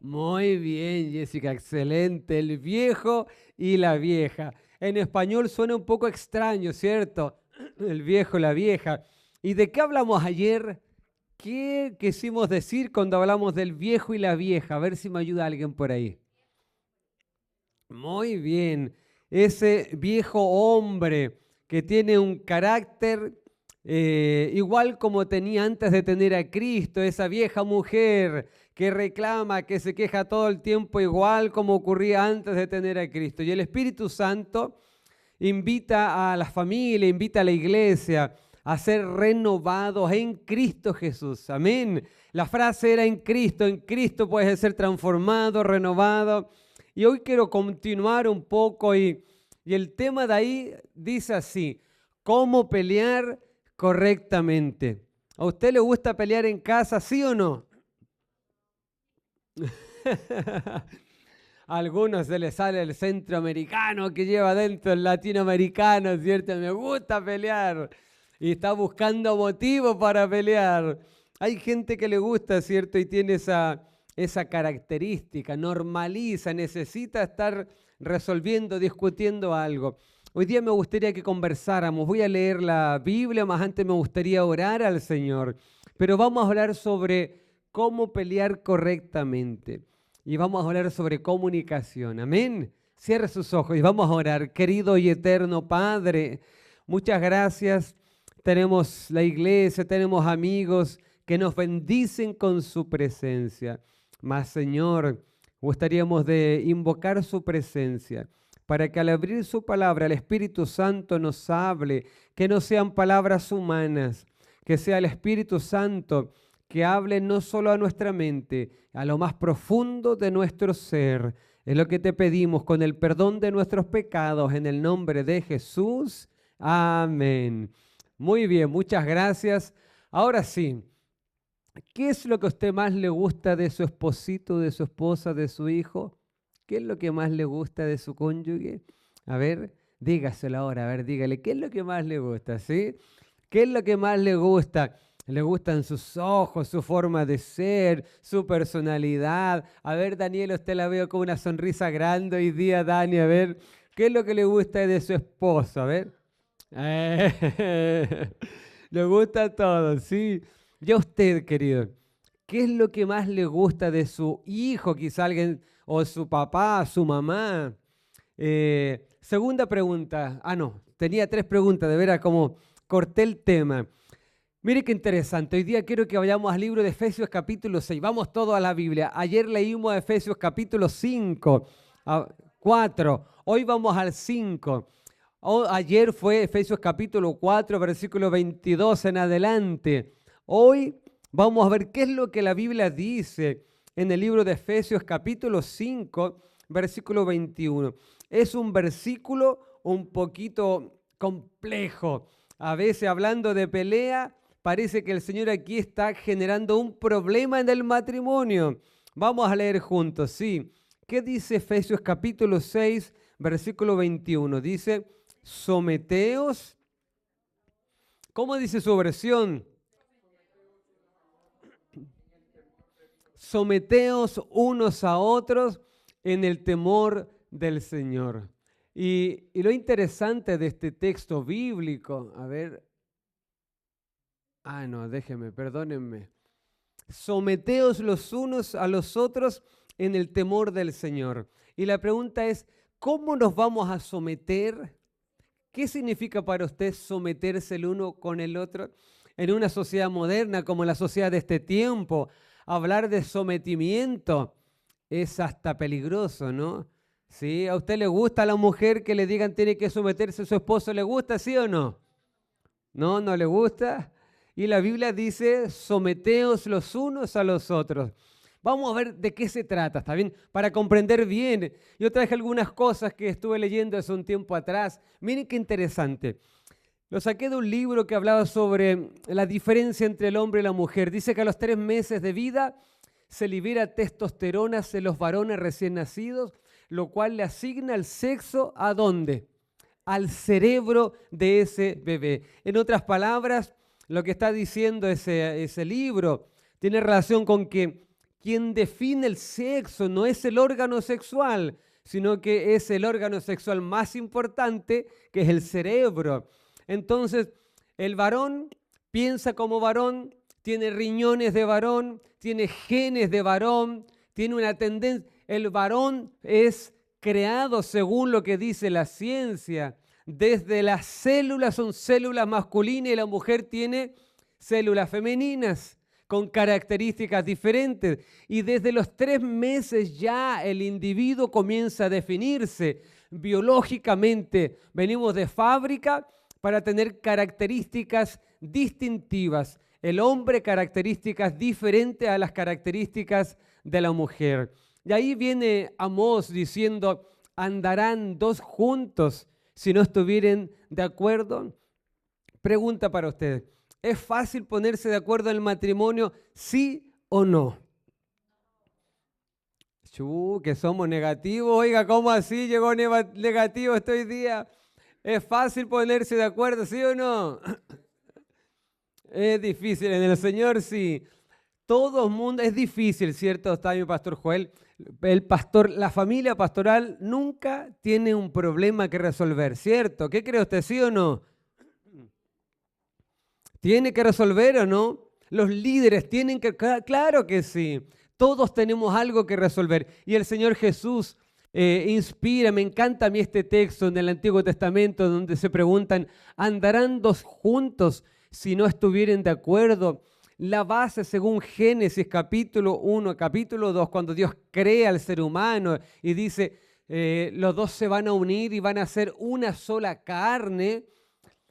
Muy bien, Jessica, excelente. El viejo y la vieja. En español suena un poco extraño, ¿cierto? El viejo y la vieja. ¿Y de qué hablamos ayer? ¿Qué quisimos decir cuando hablamos del viejo y la vieja? A ver si me ayuda alguien por ahí. Muy bien. Ese viejo hombre que tiene un carácter igual como tenía antes de tener a Cristo, esa vieja mujer que reclama, que se queja todo el tiempo igual como ocurría antes de tener a Cristo. Y el Espíritu Santo invita a la familia, invita a la iglesia a ser renovados en Cristo Jesús. Amén. La frase era en Cristo puedes ser transformado, renovado. Y hoy quiero continuar un poco y el tema de ahí dice así, ¿cómo pelear correctamente? ¿A usted le gusta pelear en casa, sí o no? A algunos se les sale el centroamericano que lleva dentro el latinoamericano, ¿cierto? Me gusta pelear y está buscando motivos para pelear. Hay gente que le gusta, ¿cierto? Y tiene esa característica, normaliza, necesita estar resolviendo, discutiendo algo. Hoy día me gustaría que conversáramos. Voy a leer la Biblia, más antes me gustaría orar al Señor. Pero vamos a hablar sobre cómo pelear correctamente. Y vamos a hablar sobre comunicación. Amén. Cierre sus ojos y vamos a orar. Querido y eterno Padre, muchas gracias. Tenemos la iglesia, tenemos amigos que nos bendicen con su presencia. Mas, Señor, gustaríamos de invocar su presencia para que al abrir su palabra el Espíritu Santo nos hable, que no sean palabras humanas, que sea el Espíritu Santo que hable no solo a nuestra mente, a lo más profundo de nuestro ser. Es lo que te pedimos con el perdón de nuestros pecados en el nombre de Jesús. Amén. Muy bien, muchas gracias. Ahora sí, ¿qué es lo que a usted más le gusta de su esposito, de su esposa, de su hijo? ¿Qué es lo que más le gusta de su cónyuge? A ver, dígaselo ahora, a ver, dígale, ¿qué es lo que más le gusta? ¿Sí? ¿Qué es lo que más le gusta? Le gustan sus ojos, su forma de ser, su personalidad. A ver, Daniel, usted la veo con una sonrisa grande hoy día, Dani. A ver, ¿qué es lo que le gusta de su esposo? A ver. Le gusta todo, sí. Y a usted, querido, ¿qué es lo que más le gusta de su hijo? Quizá alguien, o su papá, su mamá. Segunda pregunta. Ah, no, tenía tres preguntas, de veras, como corté el tema. Mire qué interesante. Hoy día quiero que vayamos al libro de Efesios capítulo 6. Vamos todo a la Biblia. Ayer leímos Efesios capítulo 5, 4. Hoy vamos al 5. Ayer fue Efesios capítulo 4, versículo 22 en adelante. Hoy vamos a ver qué es lo que la Biblia dice en el libro de Efesios capítulo 5, versículo 21. Es un versículo un poquito complejo. A veces hablando de pelea, parece que el Señor aquí está generando un problema en el matrimonio. Vamos a leer juntos, sí. ¿Qué dice Efesios capítulo 6, versículo 21? Dice, someteos. ¿Cómo dice su versión? Someteos unos a otros en el temor del Señor. Y lo interesante de este texto bíblico, a ver, no, déjenme, perdónenme. Someteos los unos a los otros en el temor del Señor. Y la pregunta es, ¿cómo nos vamos a someter? ¿Qué significa para usted someterse el uno con el otro? En una sociedad moderna como la sociedad de este tiempo, hablar de sometimiento es hasta peligroso, ¿no? ¿Sí? ¿A usted le gusta a la mujer que le digan tiene que someterse a su esposo? ¿Le gusta, sí o no? ¿No? ¿No le gusta? Y la Biblia dice, someteos los unos a los otros. Vamos a ver de qué se trata, ¿está bien? Para comprender bien. Yo traje algunas cosas que estuve leyendo hace un tiempo atrás. Miren qué interesante. Lo saqué de un libro que hablaba sobre la diferencia entre el hombre y la mujer. Dice que a los 3 meses de vida se libera testosterona en los varones recién nacidos, lo cual le asigna el sexo ¿a dónde? Al cerebro de ese bebé. En otras palabras, lo que está diciendo ese libro tiene relación con que quien define el sexo no es el órgano sexual, sino que es el órgano sexual más importante, que es el cerebro. Entonces, el varón piensa como varón, tiene riñones de varón, tiene genes de varón, tiene una tendencia. El varón es creado según lo que dice la ciencia. Desde las células son células masculinas y la mujer tiene células femeninas con características diferentes. Y desde los 3 meses ya el individuo comienza a definirse biológicamente. Venimos de fábrica para tener características distintivas. El hombre, características diferentes a las características de la mujer. Y ahí viene Amós diciendo, ¿andarán 2 juntos si no estuvieren de acuerdo? Pregunta para ustedes, ¿es fácil ponerse de acuerdo en el matrimonio, sí o no? Que somos negativos. Oiga, ¿cómo así llegó negativo este día? ¿Es fácil ponerse de acuerdo, sí o no? Es difícil, en el Señor sí. Todo el mundo, es difícil, ¿cierto? Está mi pastor Joel. La familia pastoral nunca tiene un problema que resolver, ¿cierto? ¿Qué cree usted, sí o no? ¿Tiene que resolver o no? Los líderes tienen que, claro que sí. Todos tenemos algo que resolver. Y el Señor Jesús inspira, me encanta a mí este texto en el Antiguo Testamento donde se preguntan, ¿andarán 2 juntos si no estuvieren de acuerdo? La base según Génesis capítulo 1, capítulo 2, cuando Dios crea al ser humano y dice, los 2 se van a unir y van a ser una sola carne.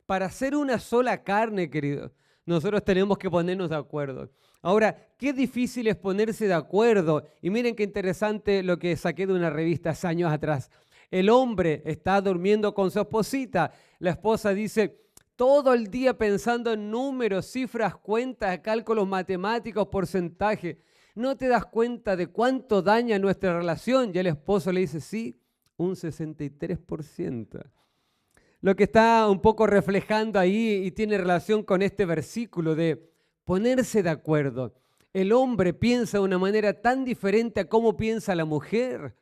Para ser una sola carne, queridos, nosotros tenemos que ponernos de acuerdo. Ahora, qué difícil es ponerse de acuerdo. Y miren qué interesante lo que saqué de una revista hace años atrás. El hombre está durmiendo con su esposita. La esposa dice, todo el día pensando en números, cifras, cuentas, cálculos matemáticos, porcentajes. ¿No te das cuenta de cuánto daña nuestra relación? Y el esposo le dice, sí, un 63%. Lo que está un poco reflejando ahí y tiene relación con este versículo de ponerse de acuerdo. El hombre piensa de una manera tan diferente a cómo piensa la mujer.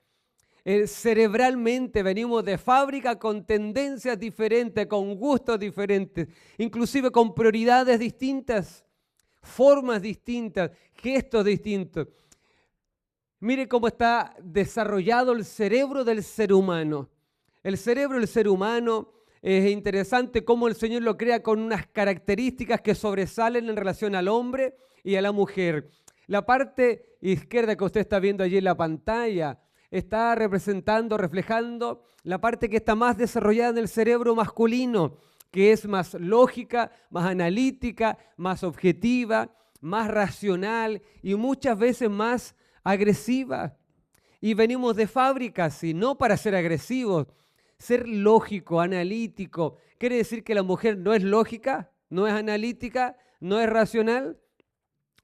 Cerebralmente venimos de fábrica con tendencias diferentes, con gustos diferentes, inclusive con prioridades distintas, formas distintas, gestos distintos. Mire cómo está desarrollado el cerebro del ser humano. El cerebro del ser humano es interesante cómo el Señor lo crea con unas características que sobresalen en relación al hombre y a la mujer. La parte izquierda que usted está viendo allí en la pantalla está representando, reflejando la parte que está más desarrollada en el cerebro masculino, que es más lógica, más analítica, más objetiva, más racional y muchas veces más agresiva. Y venimos de fábrica, sí, no para ser agresivos. Ser lógico, analítico, ¿quiere decir que la mujer no es lógica, no es analítica, no es racional?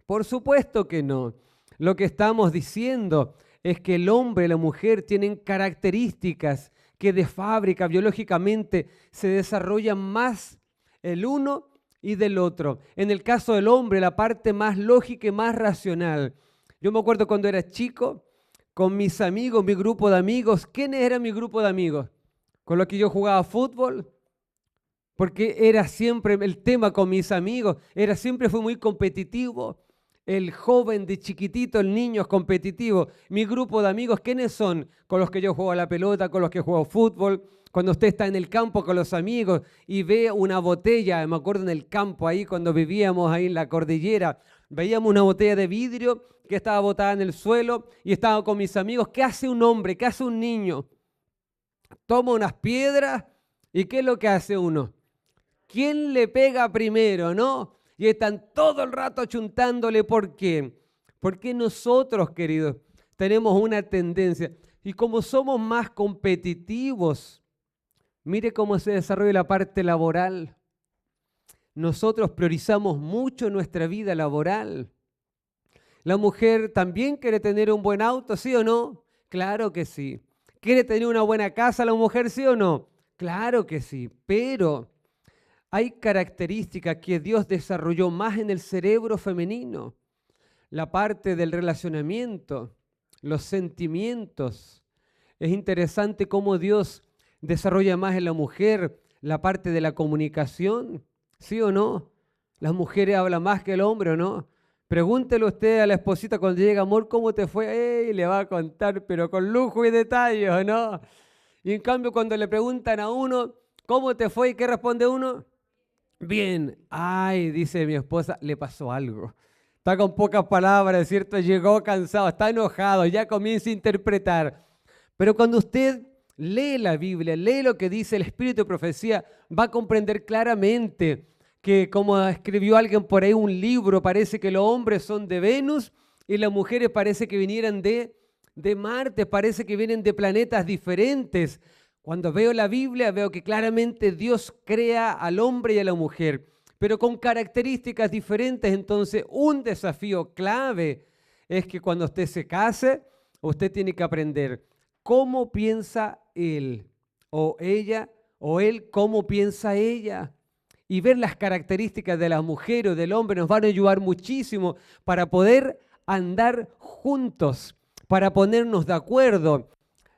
Por supuesto que no. Lo que estamos diciendo es que el hombre y la mujer tienen características que de fábrica, biológicamente, se desarrollan más el uno y del otro. En el caso del hombre, la parte más lógica y más racional. Yo me acuerdo cuando era chico, con mis amigos, mi grupo de amigos. ¿Quiénes eran mi grupo de amigos? Con los que yo jugaba fútbol, porque era siempre el tema con mis amigos, siempre fue muy competitivo. El joven de chiquitito, el niño es competitivo. Mi grupo de amigos, ¿quiénes son? Con los que yo juego a la pelota, con los que juego fútbol. Cuando usted está en el campo con los amigos y ve una botella, me acuerdo en el campo ahí cuando vivíamos ahí en la cordillera, veíamos una botella de vidrio que estaba botada en el suelo y estaba con mis amigos. ¿Qué hace un hombre? ¿Qué hace un niño? Toma unas piedras y ¿qué es lo que hace uno? ¿Quién le pega primero, no? Y están todo el rato achuntándole. ¿Por qué? Porque nosotros, queridos, tenemos una tendencia. Y como somos más competitivos, mire cómo se desarrolla la parte laboral. Nosotros priorizamos mucho nuestra vida laboral. La mujer también quiere tener un buen auto, ¿sí o no? Claro que sí. ¿Quiere tener una buena casa la mujer, sí o no? Claro que sí, pero hay características que Dios desarrolló más en el cerebro femenino. la parte del relacionamiento, los sentimientos. Es interesante cómo Dios desarrolla más en la mujer la parte de la comunicación, ¿sí o no? Las mujeres hablan más que el hombre, ¿o no? Pregúntele usted a la esposita cuando llega, amor, ¿cómo te fue? ¡Ey! Le va a contar, pero con lujo y detalle, ¿o no? Y en cambio, cuando le preguntan a uno, ¿cómo te fue? ¿Y qué responde uno? Bien. Ay, dice mi esposa, le pasó algo. Está con pocas palabras, ¿cierto? Llegó cansado, está enojado, ya comienza a interpretar. Pero cuando usted lee la Biblia, lee lo que dice el Espíritu de Profecía, va a comprender claramente que, como escribió alguien por ahí un libro, parece que los hombres son de Venus y las mujeres parece que vinieran de Marte, parece que vienen de planetas diferentes. Cuando veo la Biblia veo que claramente Dios crea al hombre y a la mujer, pero con características diferentes. Entonces, un desafío clave es que cuando usted se case, usted tiene que aprender cómo piensa él o ella, o él cómo piensa ella. Y ver las características de la mujer o del hombre nos van a ayudar muchísimo para poder andar juntos, para ponernos de acuerdo.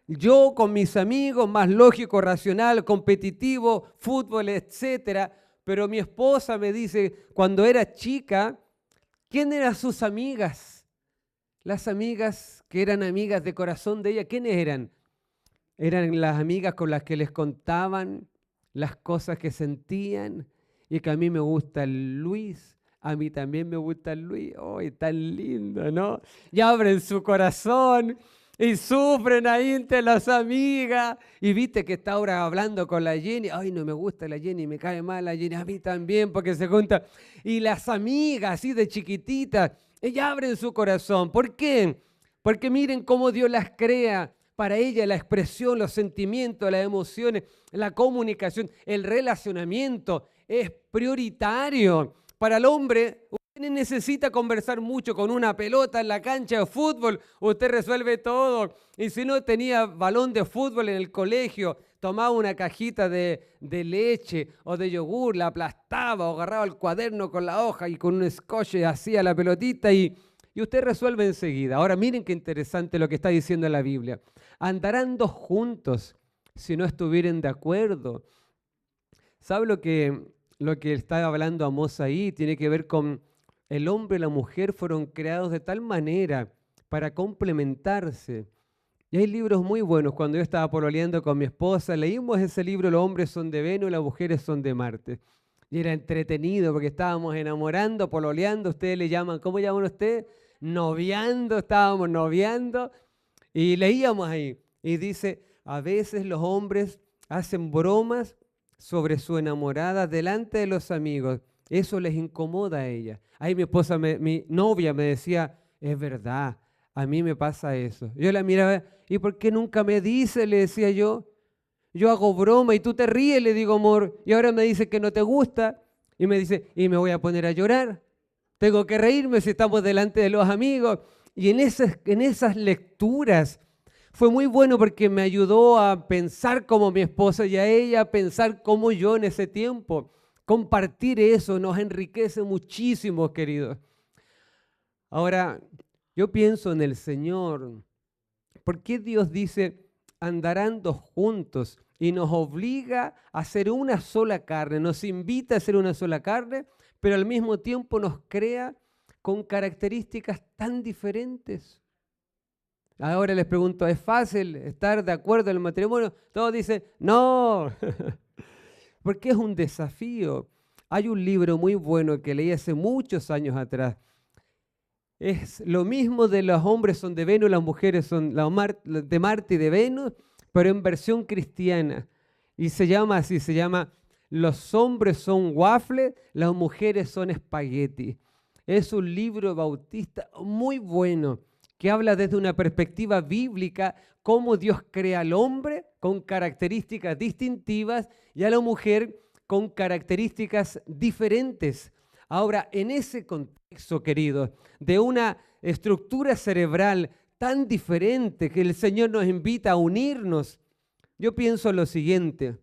Yo con mis amigos, más lógico, racional, competitivo, fútbol, etcétera. Pero mi esposa me dice, cuando era chica, ¿quién eran sus amigas? Las amigas que eran amigas de corazón de ella, ¿quiénes eran? Eran las amigas con las que les contaban las cosas que sentían. Y que a mí me gusta el Luis, a mí también me gusta el Luis. ¡Ay, tan lindo!, ¿no? Y abren su corazón y sufren ahí entre las amigas. Y viste que está ahora hablando con la Jenny. ¡Ay, no me gusta la Jenny, me cae mal la Jenny! A mí también, porque se junta. Y las amigas, así de chiquititas, ellas abren su corazón. ¿Por qué? Porque miren cómo Dios las crea. Para ella la expresión, los sentimientos, las emociones, la comunicación, el relacionamiento es prioritario. Para el hombre, usted necesita conversar mucho con una pelota en la cancha de fútbol, usted resuelve todo. Y si no tenía balón de fútbol en el colegio, tomaba una cajita de leche o de yogur, la aplastaba o agarraba el cuaderno con la hoja y con un scotch hacía la pelotita y usted resuelve enseguida. Ahora miren qué interesante lo que está diciendo la Biblia. Andarán dos juntos si no estuvieren de acuerdo. ¿Sabe lo que está hablando Amós ahí? Tiene que ver con el hombre y la mujer fueron creados de tal manera para complementarse. Y hay libros muy buenos. Cuando yo estaba pololeando con mi esposa, leímos ese libro, Los hombres son de Venus y las mujeres son de Marte. Y era entretenido porque estábamos enamorando, pololeando. Ustedes le llaman, ¿cómo llaman ustedes? Noviando, estábamos noviando. Y leíamos ahí. Y dice, a veces los hombres hacen bromas sobre su enamorada delante de los amigos. Eso les incomoda a ella. Ahí mi esposa, mi novia me decía, es verdad, a mí me pasa eso. Yo la miraba, ¿y por qué nunca me dice? Le decía yo. Yo hago broma y tú te ríes, le digo, amor. Y ahora me dice que no te gusta. Y me dice, y me voy a poner a llorar. Tengo que reírme si estamos delante de los amigos. Y en esas lecturas fue muy bueno porque me ayudó a pensar como mi esposa y a ella a pensar como yo en ese tiempo. Compartir eso nos enriquece muchísimo, queridos. Ahora, yo pienso en el Señor. ¿Por qué Dios dice, andarán dos juntos? Y nos obliga a ser una sola carne, nos invita a ser una sola carne, pero al mismo tiempo nos crea con características tan diferentes. Ahora les pregunto, ¿es fácil estar de acuerdo en el matrimonio? Todos dicen, no, porque es un desafío. Hay un libro muy bueno que leí hace muchos años atrás. Es lo mismo de los hombres son de Venus, las mujeres son de Marte y de Venus, pero en versión cristiana. Y se llama así, se llama Los hombres son waffles, las mujeres son espagueti. Es un libro bautista muy bueno que habla desde una perspectiva bíblica cómo Dios crea al hombre con características distintivas y a la mujer con características diferentes. Ahora, en ese contexto, queridos, de una estructura cerebral tan diferente que el Señor nos invita a unirnos, yo pienso lo siguiente.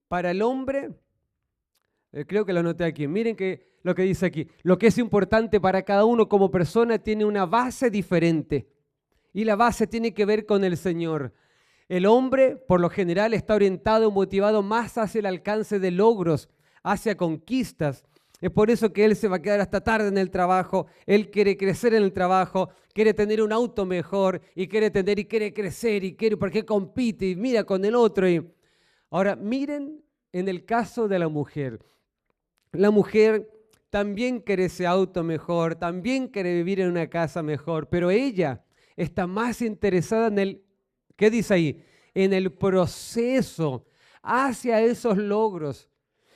Para el hombre Creo que lo anoté aquí. Miren lo que dice aquí. Lo que es importante para cada uno como persona tiene una base diferente. Y la base tiene que ver con el Señor. El hombre, por lo general, está orientado, motivado más hacia el alcance de logros, hacia conquistas. Es por eso que él se va a quedar hasta tarde en el trabajo. Él quiere crecer en el trabajo, quiere tener un auto mejor y quiere crecer y quiere porque compite y mira con el otro. Ahora, miren en el caso de la mujer. La mujer también quiere ese auto mejor, también quiere vivir en una casa mejor, pero ella está más interesada en el, ¿qué dice ahí? En el proceso hacia esos logros.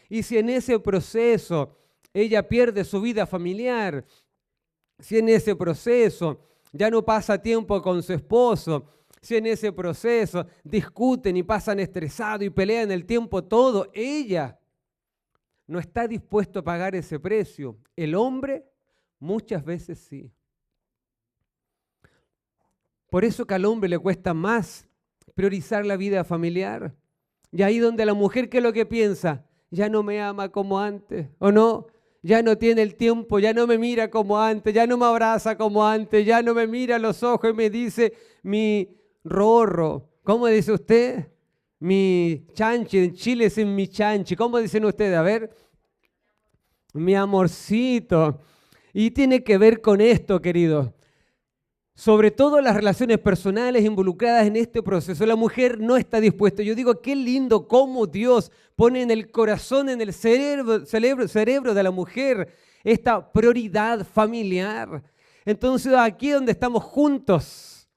Y si en ese proceso ella pierde su vida familiar, si en ese proceso ya no pasa tiempo con su esposo, si en ese proceso discuten y pasan estresados y pelean el tiempo todo, ella no está dispuesto a pagar ese precio. El hombre muchas veces sí. Por eso que al hombre le cuesta más priorizar la vida familiar. Y ahí donde la mujer, ¿qué es lo que piensa? Ya no me ama como antes, ¿o no? Ya no tiene el tiempo, ya no me mira como antes, ya no me abraza como antes, ya no me mira a los ojos y me dice mi rorro. ¿Cómo dice usted? Mi chanchi, en Chile es mi chanchi. ¿Cómo dicen ustedes? A ver, mi amorcito. Y tiene que ver con esto, queridos. Sobre todo las relaciones personales involucradas en este proceso. La mujer no está dispuesta. Yo digo, qué lindo cómo Dios pone en el corazón, en el cerebro de la mujer esta prioridad familiar. Entonces aquí donde estamos juntos,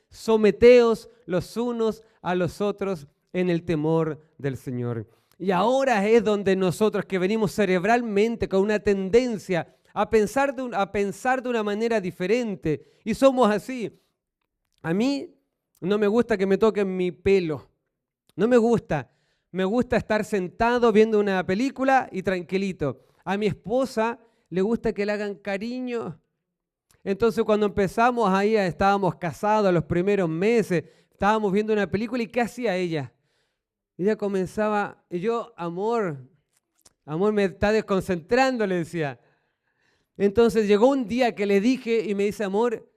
someteos los unos a los otros en el temor del Señor. Y ahora es donde nosotros que venimos cerebralmente con una tendencia a pensar de una manera diferente. Y somos así. A mí no me gusta que me toquen mi pelo. No me gusta. Me gusta estar sentado viendo una película y tranquilito. A mi esposa le gusta que le hagan cariño. Entonces cuando empezamos ahí, estábamos casados los primeros meses, estábamos viendo una película y ¿qué hacía ella? Ella comenzaba, y yo, amor, me está desconcentrando, le decía. Entonces llegó un día que le dije y me dice, amor,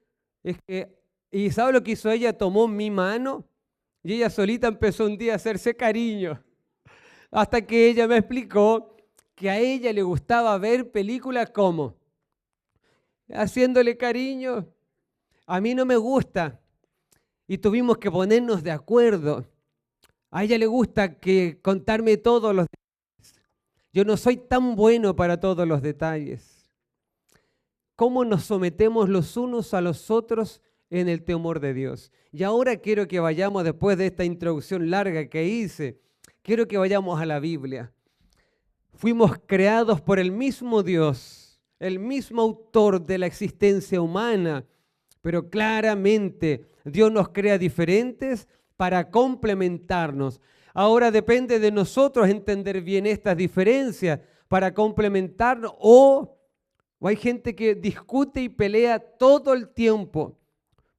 ¿y sabe lo que hizo ella? Tomó mi mano y ella solita empezó un día a hacerse cariño. Hasta que ella me explicó que a ella le gustaba ver películas como haciéndole cariño. A mí no me gusta y tuvimos que ponernos de acuerdo. A ella le gusta contarme todos los detalles. Yo no soy tan bueno para todos los detalles. Cómo nos sometemos los unos a los otros en el temor de Dios. Y ahora quiero que vayamos, después de esta introducción larga que hice, quiero que vayamos a la Biblia. Fuimos creados por el mismo Dios, el mismo autor de la existencia humana, pero claramente Dios nos crea diferentes para complementarnos. Ahora depende de nosotros entender bien estas diferencias para complementarnos o hay gente que discute y pelea todo el tiempo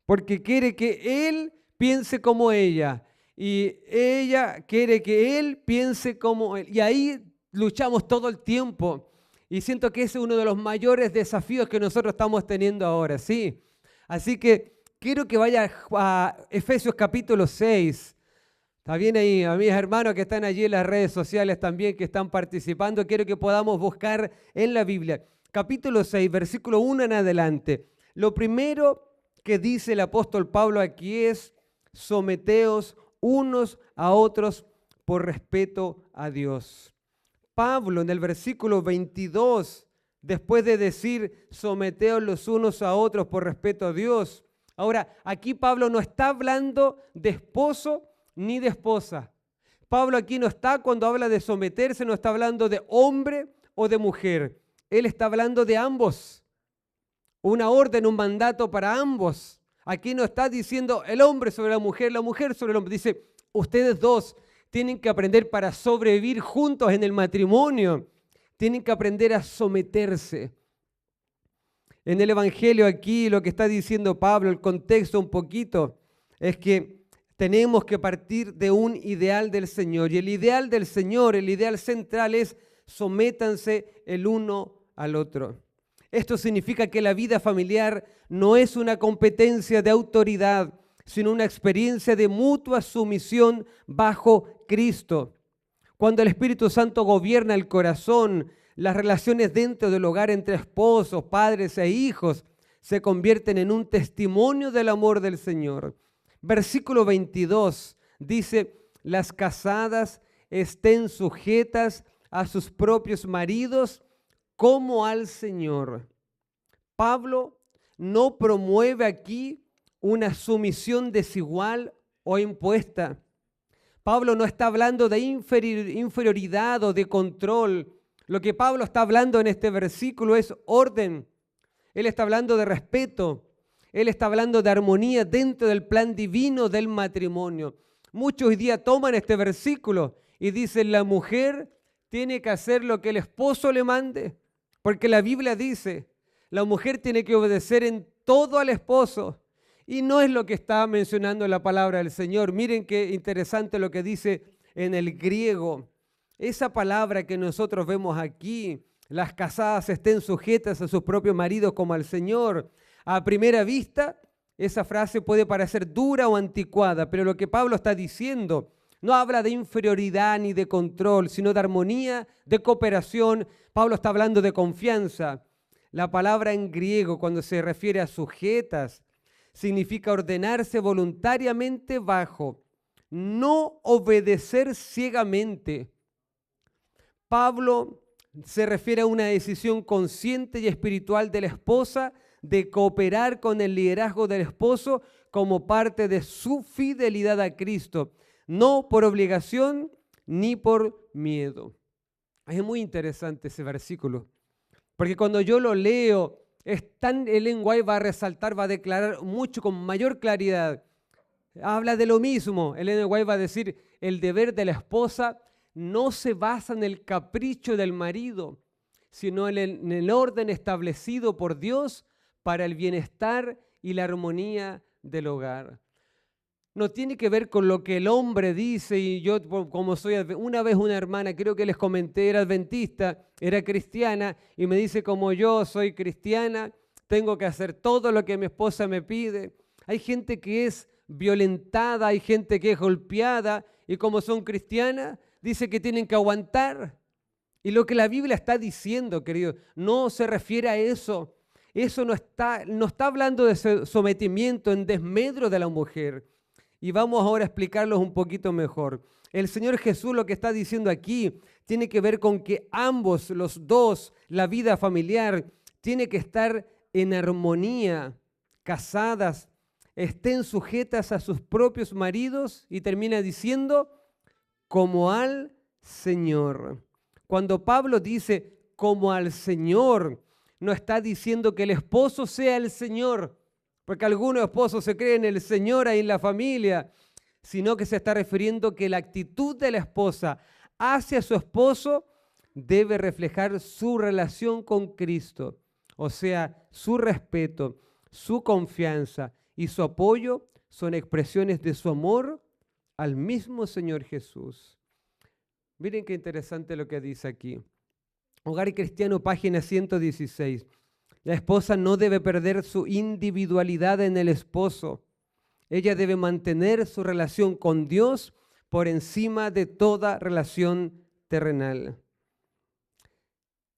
porque quiere que él piense como ella y ella quiere que él piense como él. Y ahí luchamos todo el tiempo y siento que ese es uno de los mayores desafíos que nosotros estamos teniendo ahora, ¿sí? Así que quiero que vaya a Efesios capítulo 6. Está bien ahí, a mis hermanos que están allí en las redes sociales también, que están participando, quiero que podamos buscar en la Biblia. Capítulo 6, versículo 1 en adelante. Lo primero que dice el apóstol Pablo aquí es: someteos unos a otros por respeto a Dios. Pablo en el versículo 22, después de decir someteos los unos a otros por respeto a Dios. Ahora, aquí Pablo no está hablando de esposo ni de esposa. Pablo aquí no está, cuando habla de someterse, no está hablando de hombre o de mujer. Él está hablando de ambos. Una orden, un mandato para ambos. Aquí no está diciendo el hombre sobre la mujer sobre el hombre. Dice, ustedes dos tienen que aprender para sobrevivir juntos en el matrimonio. Tienen que aprender a someterse. En el Evangelio aquí lo que está diciendo Pablo, el contexto un poquito, es que tenemos que partir de un ideal del Señor. Y el ideal del Señor, el ideal central es sométanse el uno al otro. Esto significa que la vida familiar no es una competencia de autoridad, sino una experiencia de mutua sumisión bajo Cristo. Cuando el Espíritu Santo gobierna el corazón, las relaciones dentro del hogar entre esposos, padres e hijos se convierten en un testimonio del amor del Señor. Versículo 22 dice: las casadas estén sujetas a sus propios maridos como al Señor. Pablo no promueve aquí una sumisión desigual o impuesta. Pablo no está hablando de inferioridad o de control. Lo que Pablo está hablando en este versículo es orden. Él está hablando de respeto. Él está hablando de armonía dentro del plan divino del matrimonio. Muchos hoy día toman este versículo y dicen: la mujer tiene que hacer lo que el esposo le mande, porque la Biblia dice: la mujer tiene que obedecer en todo al esposo. Y no es lo que está mencionando la palabra del Señor. Miren qué interesante lo que dice en el griego. Esa palabra que nosotros vemos aquí, las casadas estén sujetas a sus propios maridos como al Señor. A primera vista, esa frase puede parecer dura o anticuada, pero lo que Pablo está diciendo no habla de inferioridad ni de control, sino de armonía, de cooperación. Pablo está hablando de confianza. La palabra en griego, cuando se refiere a sujetas, significa ordenarse voluntariamente bajo, no obedecer ciegamente. Pablo se refiere a una decisión consciente y espiritual de la esposa de cooperar con el liderazgo del esposo como parte de su fidelidad a Cristo, no por obligación ni por miedo. Es muy interesante ese versículo, porque cuando yo lo leo, Ellen White va a resaltar, va a declarar mucho con mayor claridad. Habla de lo mismo. Ellen White va a decir: el deber de la esposa no se basa en el capricho del marido, sino en el orden establecido por Dios para el bienestar y la armonía del hogar. No tiene que ver con lo que el hombre dice. Y yo, como soy, una vez una hermana, creo que les comenté, era adventista, era cristiana, y me dice: como yo soy cristiana, tengo que hacer todo lo que mi esposa me pide. Hay gente que es violentada, hay gente que es golpeada, y como son cristianas, dice que tienen que aguantar. Y lo que la Biblia está diciendo, querido, no se refiere a eso. Eso no está hablando de sometimiento en desmedro de la mujer. Y vamos ahora a explicarlos un poquito mejor. El Señor Jesús lo que está diciendo aquí tiene que ver con que ambos, los dos, la vida familiar, tiene que estar en armonía, casadas, estén sujetas a sus propios maridos, y termina diciendo: como al Señor. Cuando Pablo dice como al Señor, no está diciendo que el esposo sea el Señor, porque algunos esposos se creen el Señor ahí en la familia, sino que se está refiriendo que la actitud de la esposa hacia su esposo debe reflejar su relación con Cristo, o sea, su respeto, su confianza y su apoyo son expresiones de su amor al mismo Señor Jesús. Miren qué interesante lo que dice aquí. Hogar y Cristiano, página 116. La esposa no debe perder su individualidad en el esposo. Ella debe mantener su relación con Dios por encima de toda relación terrenal.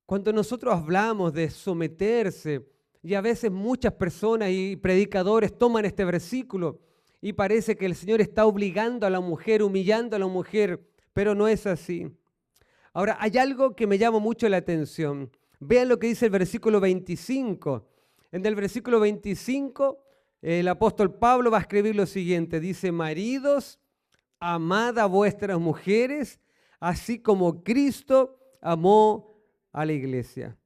Cuando nosotros hablamos de someterse, y a veces muchas personas y predicadores toman este versículo y parece que el Señor está obligando a la mujer, humillando a la mujer, pero no es así. Ahora, hay algo que me llama mucho la atención. Vean lo que dice el versículo 25. En el versículo 25, el apóstol Pablo va a escribir lo siguiente. Dice: maridos, amad a vuestras mujeres, así como Cristo amó a la iglesia.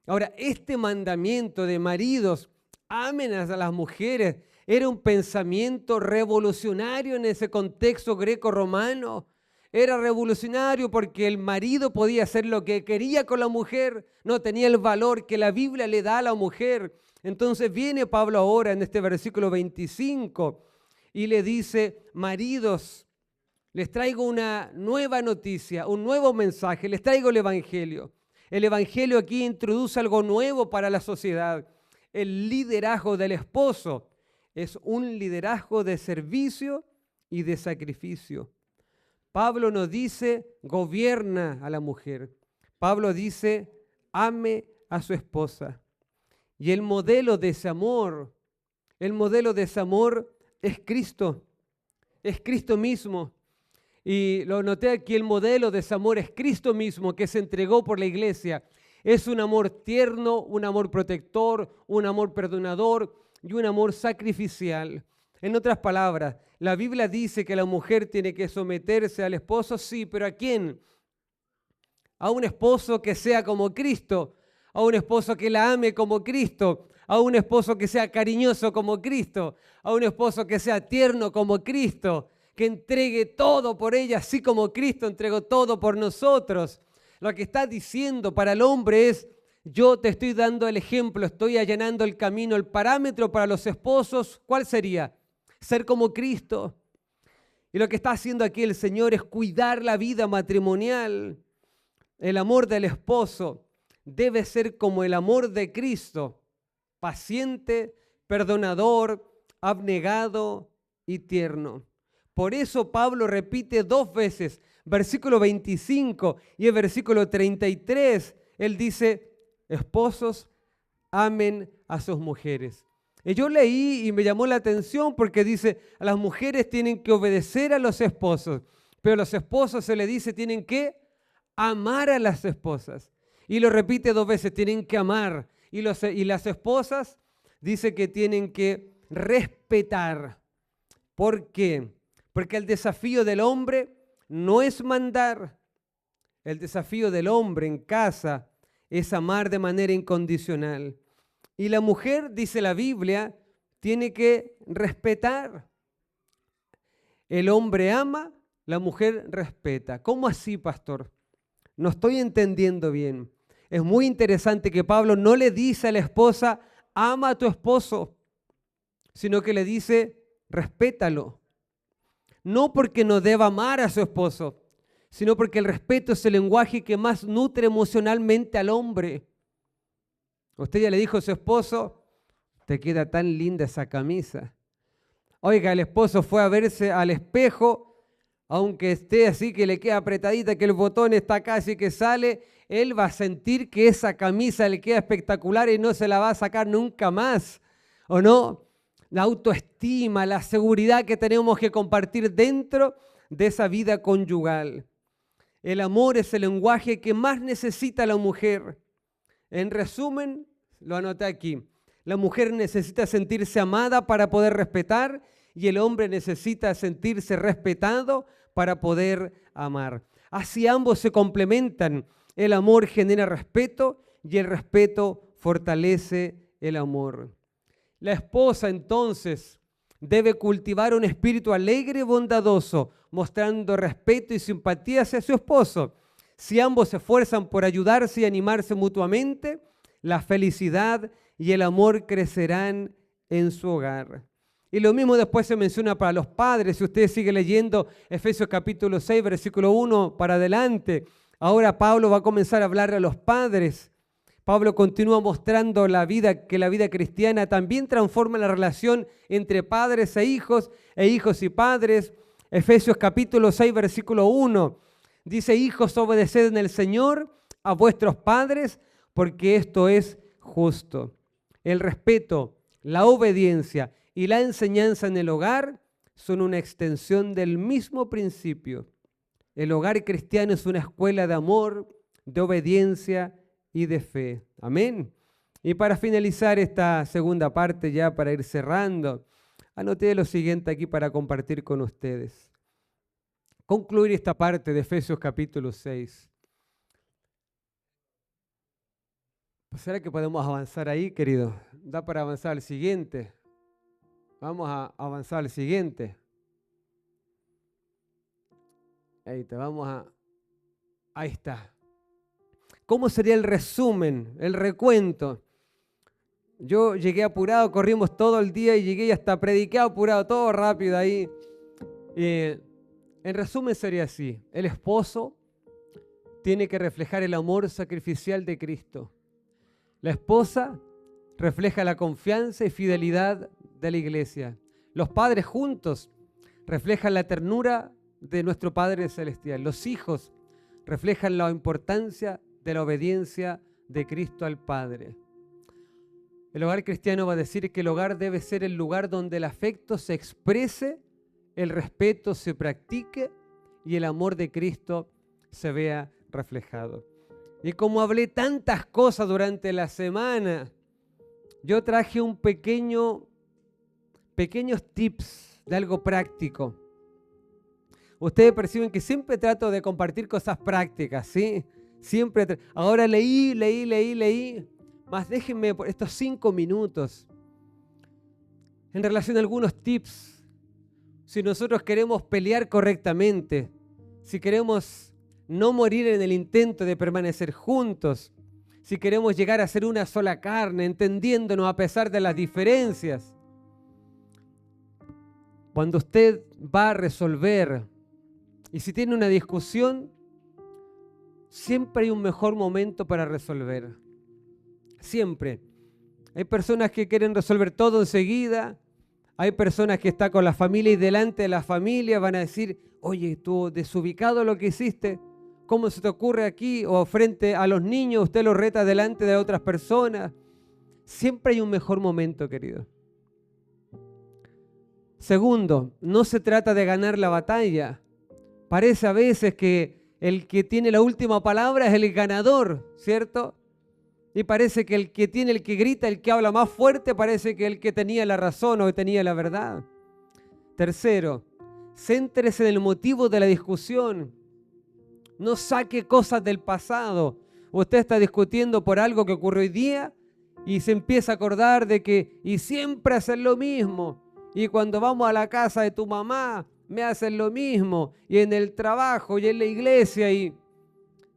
Ahora, este mandamiento de maridos, amen a las mujeres, era un pensamiento revolucionario en ese contexto greco-romano. Era revolucionario porque el marido podía hacer lo que quería con la mujer, no tenía el valor que la Biblia le da a la mujer. Entonces viene Pablo ahora en este versículo 25 y le dice: maridos, Les traigo una nueva noticia, un nuevo mensaje, les traigo el Evangelio. El Evangelio aquí introduce algo nuevo para la sociedad. El liderazgo del esposo es un liderazgo de servicio y de sacrificio. Pablo nos dice, gobierna a la mujer. Pablo dice, ame a su esposa. Y el modelo de ese amor es Cristo mismo. Y lo noté aquí, el modelo de ese amor es Cristo mismo que se entregó por la iglesia. Es un amor tierno, un amor protector, un amor perdonador y un amor sacrificial. En otras palabras, la Biblia dice que la mujer tiene que someterse al esposo, sí, pero ¿a quién? A un esposo que sea como Cristo, a un esposo que la ame como Cristo, a un esposo que sea cariñoso como Cristo, a un esposo que sea tierno como Cristo, que entregue todo por ella, así como Cristo entregó todo por nosotros. Lo que está diciendo para el hombre es, yo te estoy dando el ejemplo, estoy allanando el camino, el parámetro para los esposos, ¿cuál sería? Ser como Cristo. Y lo que está haciendo aquí el Señor es cuidar la vida matrimonial. El amor del esposo debe ser como el amor de Cristo, paciente, perdonador, abnegado y tierno. Por eso Pablo repite 2 veces, versículo 25 y el versículo 33, él dice, esposos, amen a sus mujeres. Y yo leí y me llamó la atención porque dice, a las mujeres tienen que obedecer a los esposos, pero a los esposos se les dice, tienen que amar a las esposas. Y lo repite 2 veces, tienen que amar. Y las esposas dice que tienen que respetar. ¿Por qué? Porque el desafío del hombre no es mandar. El desafío del hombre en casa es amar de manera incondicional. Y la mujer, dice la Biblia, tiene que respetar. El hombre ama, la mujer respeta. ¿Cómo así, pastor? No estoy entendiendo bien. Es muy interesante que Pablo no le dice a la esposa, ama a tu esposo, sino que le dice, respétalo. No porque no deba amar a su esposo, sino porque el respeto es el lenguaje que más nutre emocionalmente al hombre. Usted ya le dijo a su esposo, te queda tan linda esa camisa. Oiga, el esposo fue a verse al espejo, aunque esté así que le queda apretadita, que el botón está casi que sale, él va a sentir que esa camisa le queda espectacular y no se la va a sacar nunca más, ¿o no? La autoestima, la seguridad que tenemos que compartir dentro de esa vida conyugal. El amor es el lenguaje que más necesita la mujer. En resumen, lo anoté aquí. La mujer necesita sentirse amada para poder respetar y el hombre necesita sentirse respetado para poder amar. Así ambos se complementan. El amor genera respeto y el respeto fortalece el amor. La esposa entonces debe cultivar un espíritu alegre y bondadoso, mostrando respeto y simpatía hacia su esposo. Si ambos se esfuerzan por ayudarse y animarse mutuamente, la felicidad y el amor crecerán en su hogar. Y lo mismo después se menciona para los padres. Si usted sigue leyendo Efesios capítulo 6, versículo 1 para adelante, ahora Pablo va a comenzar a hablar a los padres. Pablo continúa mostrando que la vida cristiana también transforma la relación entre padres e hijos y padres. Efesios capítulo 6, versículo 1, dice, hijos, obedeced en el Señor a vuestros padres, porque esto es justo. El respeto, la obediencia y la enseñanza en el hogar son una extensión del mismo principio. El hogar cristiano es una escuela de amor, de obediencia y de fe. Amén. Y para finalizar esta segunda parte, ya para ir cerrando, anoté lo siguiente aquí para compartir con ustedes. Concluir esta parte de Efesios capítulo 6. ¿Será que podemos avanzar ahí, querido? Da para avanzar al siguiente. Vamos a avanzar al siguiente. Ahí está. ¿Cómo sería el resumen, el recuento? Yo llegué apurado, corrimos todo el día y llegué y hasta prediqué apurado, todo rápido ahí. En resumen sería así: el esposo tiene que reflejar el amor sacrificial de Cristo. La esposa refleja la confianza y fidelidad de la iglesia. Los padres juntos reflejan la ternura de nuestro Padre Celestial. Los hijos reflejan la importancia de la obediencia de Cristo al Padre. El hogar cristiano va a decir que el hogar debe ser el lugar donde el afecto se exprese, el respeto se practique y el amor de Cristo se vea reflejado. Y como hablé tantas cosas durante la semana, yo traje pequeños tips de algo práctico. Ustedes perciben que siempre trato de compartir cosas prácticas, ¿sí? Siempre. Ahora leí. Más déjenme por estos 5 minutos en relación a algunos tips. Si nosotros queremos pelear correctamente, si queremos no morir en el intento de permanecer juntos, si queremos llegar a ser una sola carne, entendiéndonos a pesar de las diferencias. Cuando usted va a resolver, y si tiene una discusión, siempre hay un mejor momento para resolver. Siempre. Hay personas que quieren resolver todo enseguida. Hay personas que están con la familia y delante de la familia van a decir: oye, tú desubicado lo que hiciste. ¿Cómo se te ocurre aquí? O frente a los niños, usted los reta delante de otras personas. Siempre hay un mejor momento, querido. Segundo, no se trata de ganar la batalla. Parece a veces que el que tiene la última palabra es el ganador, ¿cierto? Y parece que el que grita, el que habla más fuerte, parece que el que tenía la razón o que tenía la verdad. Tercero, céntrese en el motivo de la discusión. No saque cosas del pasado. Usted está discutiendo por algo que ocurrió hoy día y se empieza a acordar de que y siempre hacen lo mismo. Y cuando vamos a la casa de tu mamá, me hacen lo mismo. Y en el trabajo y en la iglesia. Y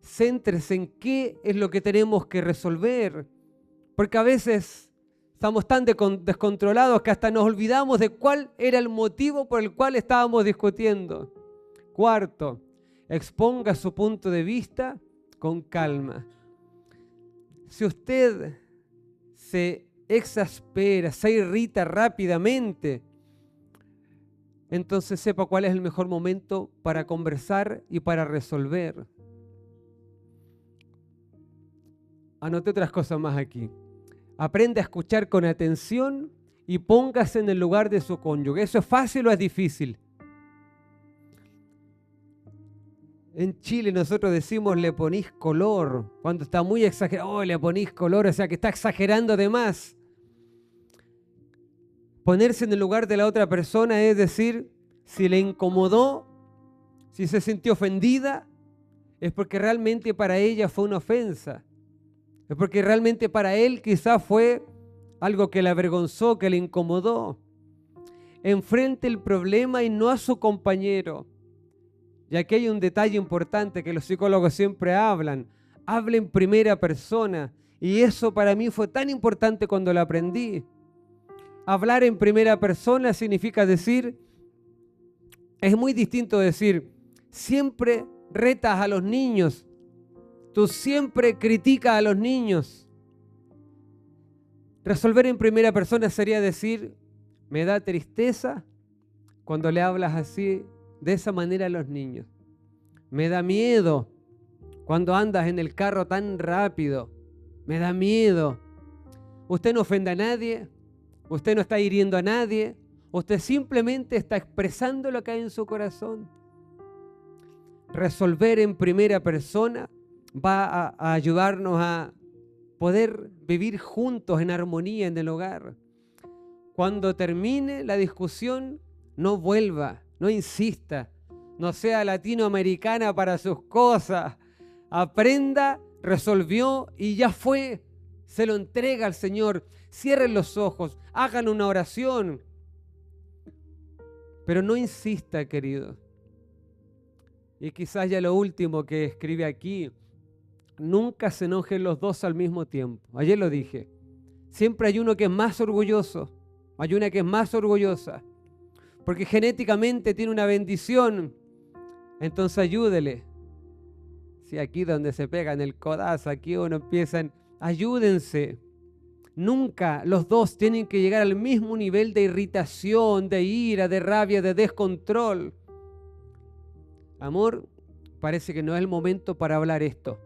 céntrese en qué es lo que tenemos que resolver. Porque a veces estamos tan descontrolados que hasta nos olvidamos de cuál era el motivo por el cual estábamos discutiendo. Cuarto, exponga su punto de vista con calma. Si usted se exaspera, se irrita rápidamente, entonces sepa cuál es el mejor momento para conversar y para resolver. Anoté otras cosas más aquí. Aprende a escuchar con atención y póngase en el lugar de su cónyuge. ¿Eso es fácil o es difícil? En Chile nosotros decimos le ponís color, cuando está muy exagerado. Oh, le ponís color, o sea que está exagerando de más. Ponerse en el lugar de la otra persona es decir, si le incomodó, si se sintió ofendida, es porque realmente para ella fue una ofensa. Es porque realmente para él quizás fue algo que le avergonzó, que le incomodó. Enfrente el problema y no a su compañero. Y aquí hay un detalle importante que los psicólogos siempre hablan. Habla en primera persona. Y eso para mí fue tan importante cuando lo aprendí. Hablar en primera persona significa decir, es muy distinto decir, siempre retas a los niños. Tú siempre criticas a los niños. Resolver en primera persona sería decir, me da tristeza cuando le hablas así, de esa manera a los niños. Me da miedo cuando andas en el carro tan rápido. Me da miedo. Usted no ofende a nadie. Usted no está hiriendo a nadie. Usted simplemente está expresando lo que hay en su corazón. Resolver en primera persona va a ayudarnos a poder vivir juntos en armonía en el hogar. Cuando termine la discusión, no vuelva, no insista, no sea latinoamericana para sus cosas. Aprenda, resolvió y ya fue. Se lo entrega al Señor. Cierren los ojos, hagan una oración. Pero no insista, querido. Y quizás ya lo último que escribe aquí, nunca se enojen los dos al mismo tiempo. Ayer lo dije. Siempre hay uno que es más orgulloso, hay una que es más orgullosa, porque genéticamente tiene una bendición Entonces ayúdele. Si aquí donde se pegan el codazo, aquí uno empiezan, ayúdense. Nunca los dos tienen que llegar al mismo nivel de irritación, de ira, de rabia, de descontrol. Amor, parece que no es el momento para hablar esto.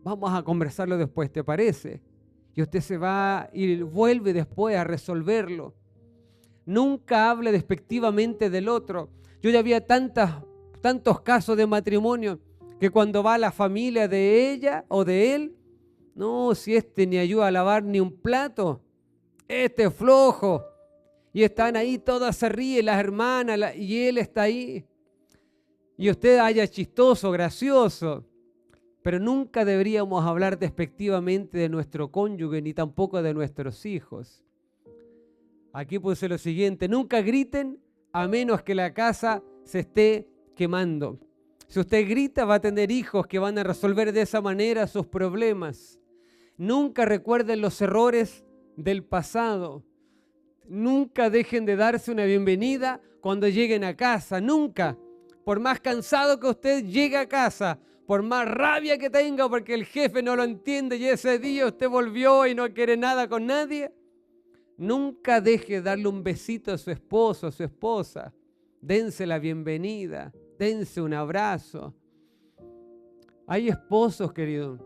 Vamos a conversarlo después, ¿te parece? Y usted se va y vuelve después a resolverlo. Nunca hable despectivamente del otro. Yo ya había tantos casos de matrimonio que cuando va la familia de ella o de él, no, si este ni ayuda a lavar ni un plato, este es flojo. Y están ahí, todas se ríen, las hermanas, y él está ahí. Y usted haya chistoso, gracioso. Pero nunca deberíamos hablar despectivamente de nuestro cónyuge, ni tampoco de nuestros hijos. Aquí puse lo siguiente: nunca griten a menos que la casa se esté quemando. Si usted grita, va a tener hijos que van a resolver de esa manera sus problemas. Nunca recuerden los errores del pasado. Nunca dejen de darse una bienvenida cuando lleguen a casa. Nunca. Por más cansado que usted llegue a casa, por más rabia que tenga porque el jefe no lo entiende y ese día usted volvió y no quiere nada con nadie, nunca deje de darle un besito a su esposo, a su esposa. Dense la bienvenida, dense un abrazo. Hay esposos, querido,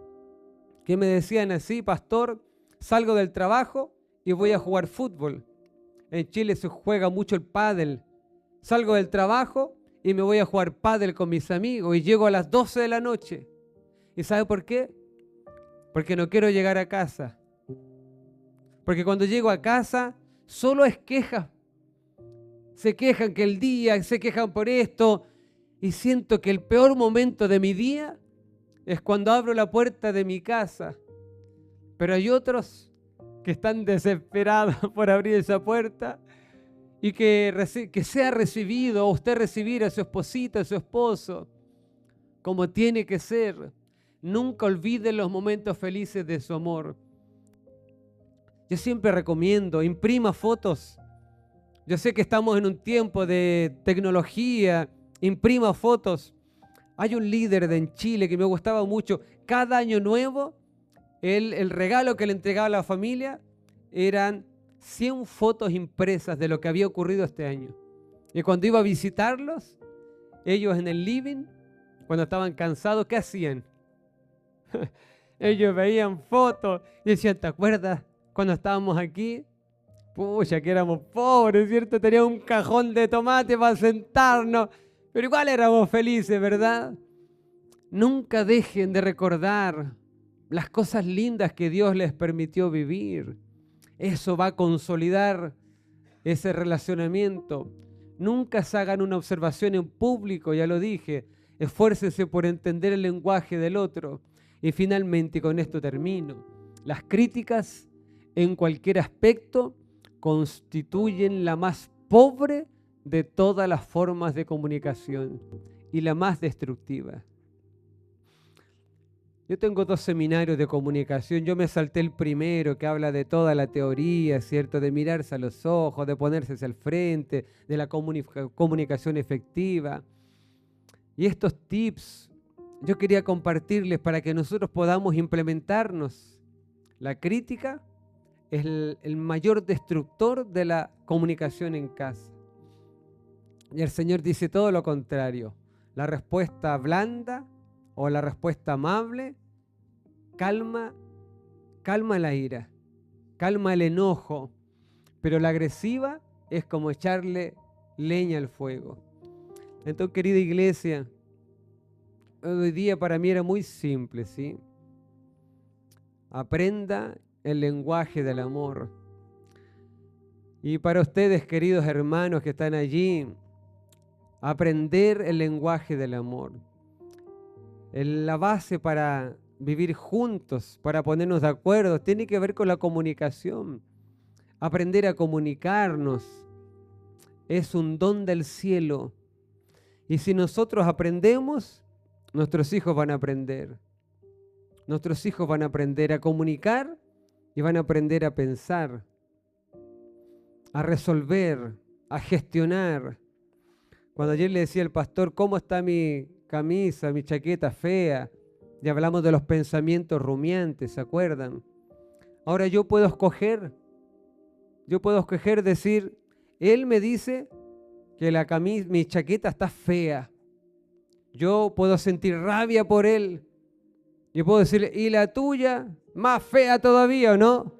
que me decían así: pastor, salgo del trabajo y voy a jugar fútbol. En Chile se juega mucho el pádel. Salgo del trabajo y me voy a jugar pádel con mis amigos y llego a las 12 de la noche. ¿Y sabe por qué? Porque no quiero llegar a casa. Porque cuando llego a casa solo es queja. Se quejan que el día, se quejan por esto. Y siento que el peor momento de mi día es cuando abro la puerta de mi casa. Pero hay otros que están desesperados por abrir esa puerta y que sea recibido, o usted recibir a su esposita, a su esposo, como tiene que ser. Nunca olvide los momentos felices de su amor. Yo siempre recomiendo, imprima fotos. Yo sé que estamos en un tiempo de tecnología, imprima fotos. Hay un líder en Chile que me gustaba mucho. Cada año nuevo, el regalo que le entregaba a la familia eran 100 fotos impresas de lo que había ocurrido este año. Y cuando iba a visitarlos, ellos en el living, cuando estaban cansados, ¿qué hacían? Ellos veían fotos y decían: ¿te acuerdas cuando estábamos aquí? Pucha, que éramos pobres, ¿cierto? Teníamos un cajón de tomate para sentarnos, pero igual éramos felices, ¿verdad? Nunca dejen de recordar las cosas lindas que Dios les permitió vivir. Eso va a consolidar ese relacionamiento. Nunca se hagan una observación en público, ya lo dije. Esfuércense por entender el lenguaje del otro. Y finalmente, y con esto termino, las críticas en cualquier aspecto constituyen la más pobre de todas las formas de comunicación y la más destructiva. Yo tengo 2 seminarios de comunicación. Yo me salté el primero, que habla de toda la teoría, ¿cierto? De mirarse a los ojos, de ponerse hacia el frente, de la comunicación efectiva. Y estos tips yo quería compartirles para que nosotros podamos implementarnos. La crítica es el mayor destructor de la comunicación en casa. Y el Señor dice todo lo contrario. La respuesta blanda o la respuesta amable calma la ira, calma el enojo, pero la agresiva es como echarle leña al fuego. Entonces, querida iglesia, hoy día para mí era muy simple, ¿sí? Aprenda el lenguaje del amor. Y para ustedes, queridos hermanos que están allí, aprender el lenguaje del amor. La base para vivir juntos, para ponernos de acuerdo, tiene que ver con la comunicación. Aprender a comunicarnos es un don del cielo. Y si nosotros aprendemos, nuestros hijos van a aprender. Nuestros hijos van a aprender a comunicar y van a aprender a pensar, a resolver, a gestionar. Cuando ayer le decía al pastor: ¿cómo está mi camisa, mi chaqueta fea. Ya hablamos de los pensamientos rumiantes, ¿se acuerdan? Ahora yo puedo escoger decir, él me dice que la camisa, mi chaqueta está fea. Yo puedo sentir rabia por él. Yo puedo decirle, ¿y la tuya? Más fea todavía, ¿o no?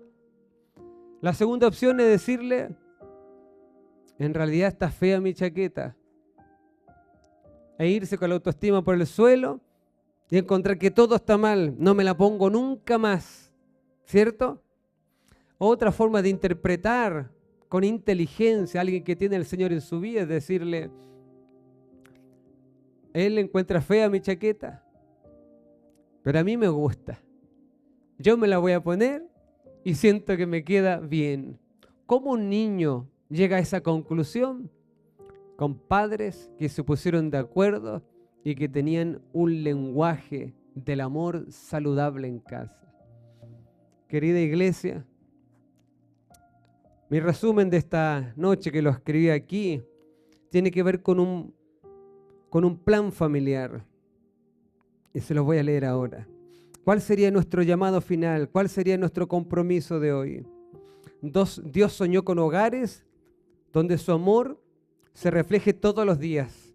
La segunda opción es decirle, en realidad está fea mi chaqueta. E irse con la autoestima por el suelo y encontrar que todo está mal. No me la pongo nunca más, ¿cierto? Otra forma de interpretar con inteligencia a alguien que tiene al Señor en su vida es decirle, él encuentra fea mi chaqueta, pero a mí me gusta. Yo me la voy a poner y siento que me queda bien. ¿Cómo un niño llega a esa conclusión? Con padres que se pusieron de acuerdo y que tenían un lenguaje del amor saludable en casa. Querida iglesia, mi resumen de esta noche que lo escribí aquí tiene que ver con un plan familiar. Y se los voy a leer ahora. ¿Cuál sería nuestro llamado final? ¿Cuál sería nuestro compromiso de hoy? Dios soñó con hogares donde su amor se refleje todos los días.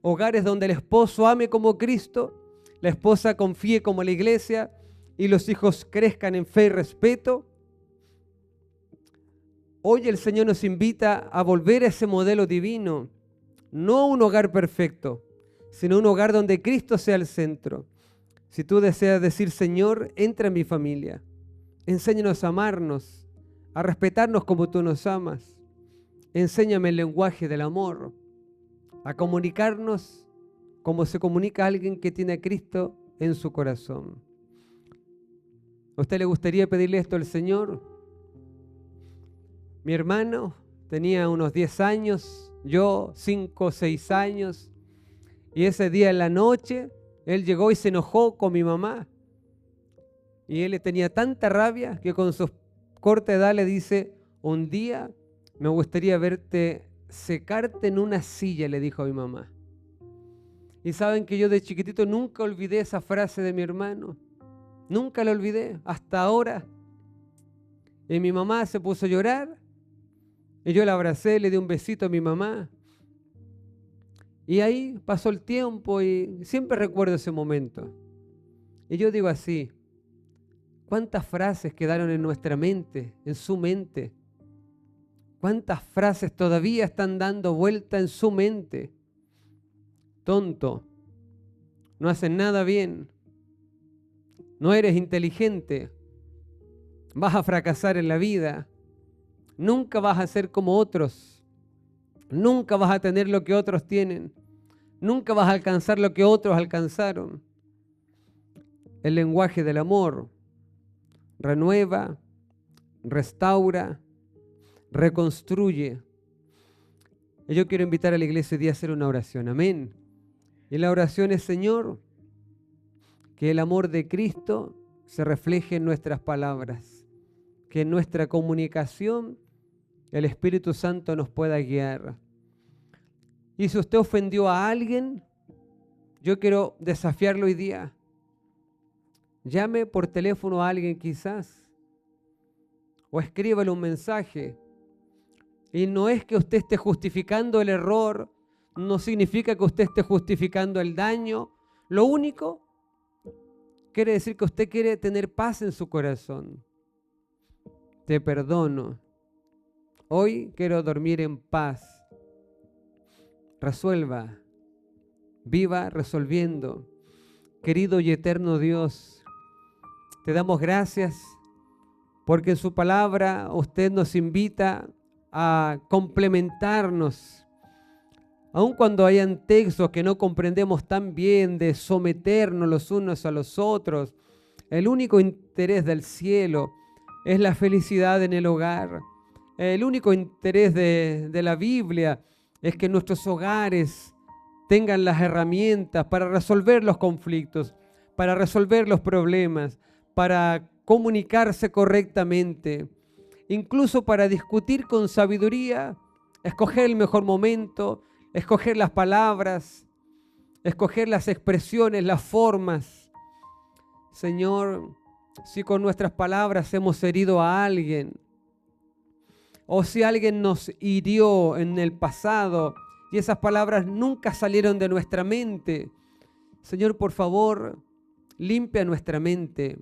Hogares donde el esposo ame como Cristo, la esposa confíe como la iglesia y los hijos crezcan en fe y respeto. Hoy el Señor nos invita a volver a ese modelo divino, no un hogar perfecto, sino un hogar donde Cristo sea el centro. Si tú deseas decir, Señor, entra en mi familia, enséñanos a amarnos, a respetarnos como tú nos amas, enséñame el lenguaje del amor, a comunicarnos como se comunica alguien que tiene a Cristo en su corazón. ¿A usted le gustaría pedirle esto al Señor? Mi hermano tenía unos 10 años, yo 5 o 6 años, y ese día en la noche, él llegó y se enojó con mi mamá. Y él le tenía tanta rabia que con su corta edad le dice, un día me gustaría verte secarte en una silla, le dijo a mi mamá. Y saben que yo de chiquitito nunca olvidé esa frase de mi hermano. Nunca la olvidé, hasta ahora. Y mi mamá se puso a llorar. Y yo la abracé, le di un besito a mi mamá. Y ahí pasó el tiempo y siempre recuerdo ese momento. Y yo digo así, ¿cuántas frases quedaron en nuestra mente, en su mente? ¿Cuántas frases todavía están dando vuelta en su mente? Tonto, no haces nada bien, no eres inteligente, vas a fracasar en la vida, nunca vas a ser como otros, nunca vas a tener lo que otros tienen, nunca vas a alcanzar lo que otros alcanzaron. El lenguaje del amor renueva, restaura, reconstruye. Y yo quiero invitar a la iglesia hoy día a hacer una oración. Amén. Y la oración es, Señor, que el amor de Cristo se refleje en nuestras palabras, que en nuestra comunicación el Espíritu Santo nos pueda guiar. Y si usted ofendió a alguien, yo quiero desafiarlo hoy día. Llame por teléfono a alguien quizás, o escríbale un mensaje. Y no es que usted esté justificando el error, no significa que usted esté justificando el daño. Lo único quiere decir que usted quiere tener paz en su corazón. Te perdono. Hoy quiero dormir en paz. Resuelva. Viva resolviendo. Querido y eterno Dios, te damos gracias porque en su palabra usted nos invita a complementarnos. Aun cuando hayan textos que no comprendemos tan bien, de someternos los unos a los otros, el único interés del cielo es la felicidad en el hogar. El único interés de la Biblia es que nuestros hogares tengan las herramientas para resolver los conflictos, para resolver los problemas, para comunicarse correctamente, incluso para discutir con sabiduría, escoger el mejor momento, escoger las palabras. escoger las expresiones, las formas. Señor, si con nuestras palabras hemos herido a alguien, o si alguien nos hirió en el pasado y esas palabras nunca salieron de nuestra mente, Señor, por favor, limpia nuestra mente,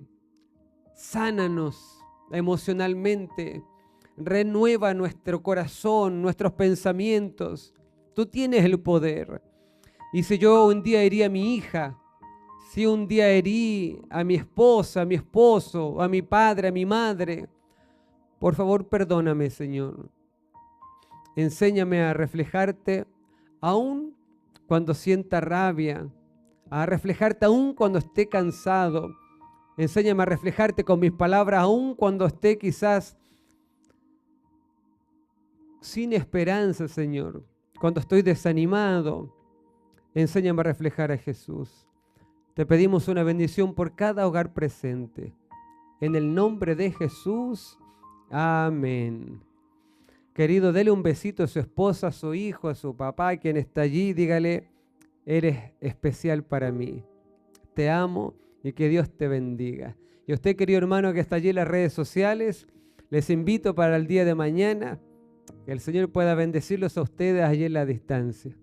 sánanos emocionalmente, renueva nuestro corazón, nuestros pensamientos. Tú tienes el poder. Y si yo un día herí a mi hija, si un día herí a mi esposa, a mi esposo, a mi padre, a mi madre, por favor, perdóname, Señor. Enséñame a reflejarte aún cuando sienta rabia, a reflejarte aún cuando esté cansado. Enséñame a reflejarte con mis palabras aún cuando esté quizás sin esperanza, Señor. Cuando estoy desanimado, enséñame a reflejar a Jesús. Te pedimos una bendición por cada hogar presente. En el nombre de Jesús. Amén. Querido, dele un besito a su esposa, a su hijo, a su papá, quien está allí. Dígale, eres especial para mí. Te amo y que Dios te bendiga. Y a usted, querido hermano, que está allí en las redes sociales, les invito para el día de mañana que el Señor pueda bendecirlos a ustedes allí en la distancia.